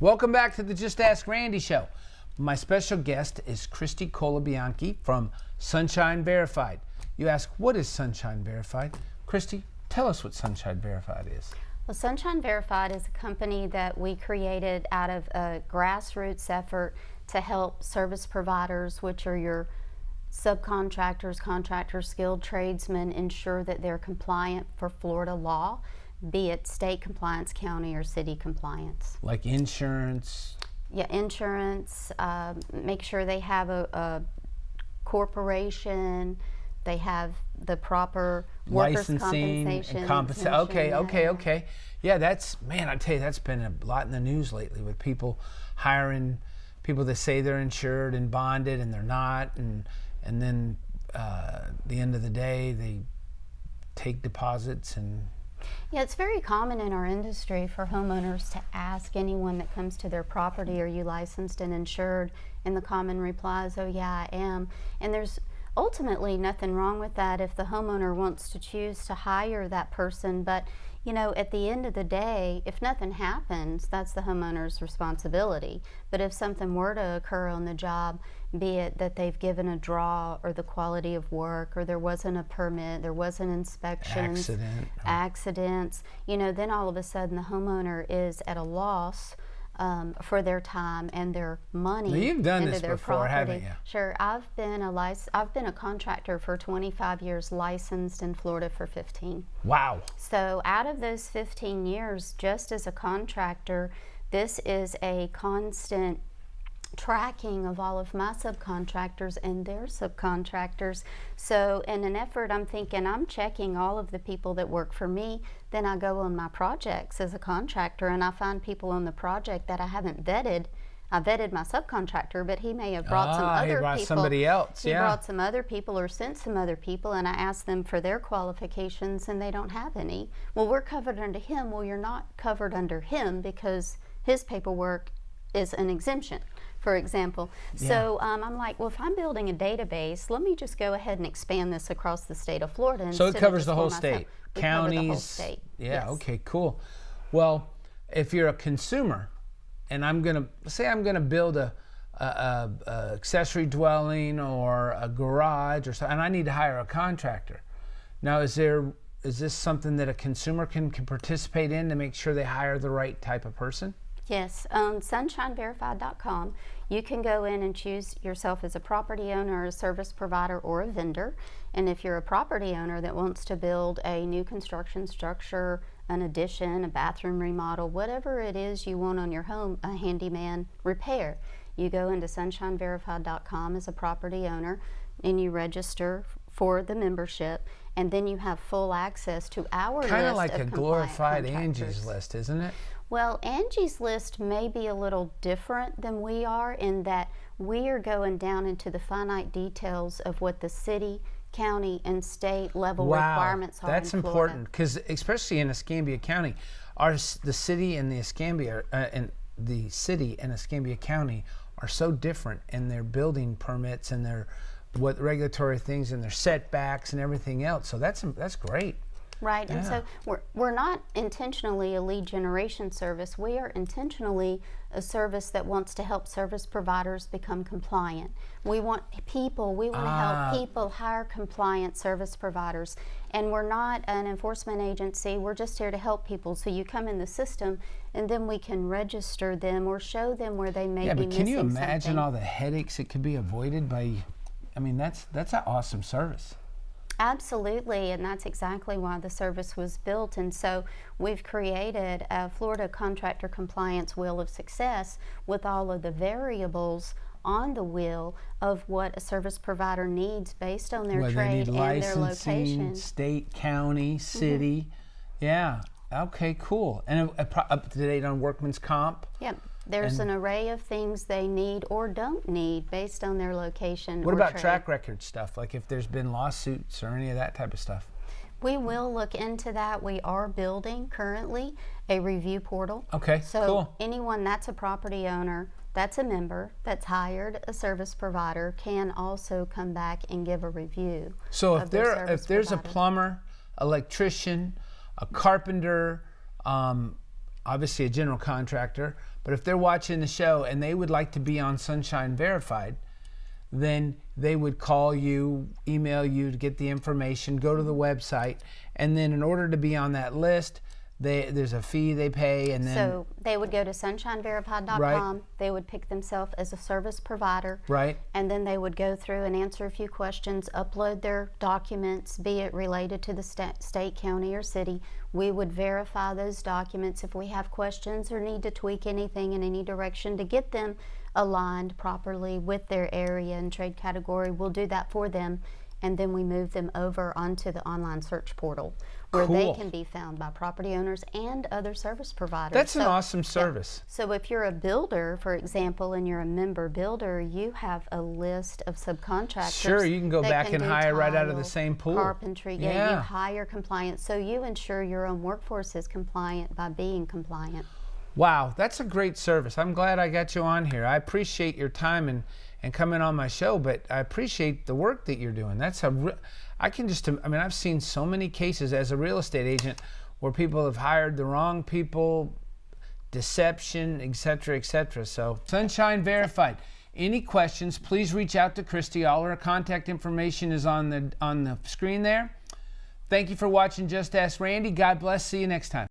Welcome back to the Just Ask Randy show. My special guest is Christy Colabianchi from Sunshine Verified. You ask, what is Sunshine Verified? Christy, tell us what Sunshine Verified is. Well, Sunshine Verified is a company that we created out of a grassroots effort to help service providers, which are your subcontractors, contractors, skilled tradesmen, ensure that they're compliant for Florida law, be it state compliance, county, or city compliance. Like insurance? Yeah, insurance, make sure they have a corporation, they have the proper workers' licensing compensation. Okay. Yeah, that's, man, I tell you, that's been a lot in the news lately with people hiring people that say they're insured and bonded and they're not, and then the end of the day they take deposits. And yeah, it's very common in our industry for homeowners to ask anyone that comes to their property, are you licensed and insured? And the common reply is, oh yeah, I am. And there's ultimately nothing wrong with that if the homeowner wants to choose to hire that person. But you know, at the end of the day, if nothing happens, that's the homeowner's responsibility. But if something were to occur on the job, be it that they've given a draw or the quality of work, or there wasn't a permit, there wasn't inspections, accidents, you know, then all of a sudden the homeowner is at a loss for their time and their money. Now, you've done into this their before, property. haven't you? Sure, I've been a contractor for 25 years, licensed in Florida for 15. Wow. So out of those 15 years, just as a contractor, this is a constant tracking of all of my subcontractors and their subcontractors. So in an effort, I'm thinking I'm checking all of the people that work for me. Then I go on my projects as a contractor and I find people on the project that I haven't vetted. I vetted my subcontractor, but he may have brought some other people. Somebody else. He brought some other people or sent some other people, and I asked them for their qualifications and they don't have any. Well, we're covered under him. Well, you're not covered under him because his paperwork is an exemption, for example. Yeah. So I'm like, well, if I'm building a database, let me just go ahead and expand this across the state of Florida. So it covers the whole state, counties. The whole state. Yeah. Yes. Okay. Cool. Well, if you're a consumer, and I'm gonna build a accessory dwelling or a garage or something, and I need to hire a contractor. Now, is this something that a consumer can participate in to make sure they hire the right type of person? Yes, on sunshineverified.com, you can go in and choose yourself as a property owner, a service provider, or a vendor. And if you're a property owner that wants to build a new construction structure, an addition, a bathroom remodel, whatever it is you want on your home, a handyman repair, you go into sunshineverified.com as a property owner and you register for the membership, and then you have full access to our list of kind of like a glorified contractors. Angie's List, isn't it? Well, Angie's List may be a little different than we are in that we are going down into the finite details of what the city, county, and state level requirements are. That's in Florida. important, because especially in Escambia County, the city and the Escambia County are so different in their building permits and their what regulatory things and their setbacks and everything else. So that's great. Right, Yeah. and so we're not intentionally a lead generation service. We are intentionally a service that wants to help service providers become compliant. We want to help people hire compliant service providers. And we're not an enforcement agency, we're just here to help people. So you come in the system and then we can register them or show them where they may be missing something. Yeah, but can you imagine all the headaches that could be avoided by, I mean, that's an awesome service. Absolutely, and that's exactly why the service was built. And so we've created a Florida Contractor Compliance Wheel of Success with all of the variables on the wheel of what a service provider needs based on their trade and their location. State, county, city. Yeah, okay, cool. And up to date on workman's comp? Yep. There's an array of things they need or don't need based on their location. What or about trade. track record stuff, like if there's been lawsuits or any of that type of stuff? We will look into that. We are building currently a review portal. Okay, so cool. Anyone that's a property owner, that's a member, that's hired a service provider can also come back and give a review. So if there's a plumber, electrician, a carpenter, obviously a general contractor, But if they're watching the show and they would like to be on Sunshine Verified, then they would call you, email you to get the information, go to the website, and then in order to be on that list, there's a fee they pay, and then so they would go to sunshineverified.com. Right. They would pick themselves as a service provider, right, and then they would go through and answer a few questions, upload their documents, be it related to the state, county, or city. We would verify those documents if we have questions or need to tweak anything in any direction to get them aligned properly with their area and trade category. We'll do that for them, and then we move them over onto the online search portal where Cool. they can be found by property owners and other service providers. That's an awesome service. Yeah. So if you're a builder, for example, and you're a member builder, you have a list of subcontractors. Sure, you can go that back can and do hire right out of the tile, same pool. Carpentry, yeah, Yeah. you hire compliance. So you ensure your own workforce is compliant by being compliant. Wow, that's a great service. I'm glad I got you on here. I appreciate your time and coming on my show, but I appreciate the work that you're doing. I've seen so many cases as a real estate agent where people have hired the wrong people, deception, etc., etc. So, Sunshine Verified. Any questions, please reach out to Christy. All her contact information is on the screen there. Thank you for watching Just Ask Randy. God bless. See you next time.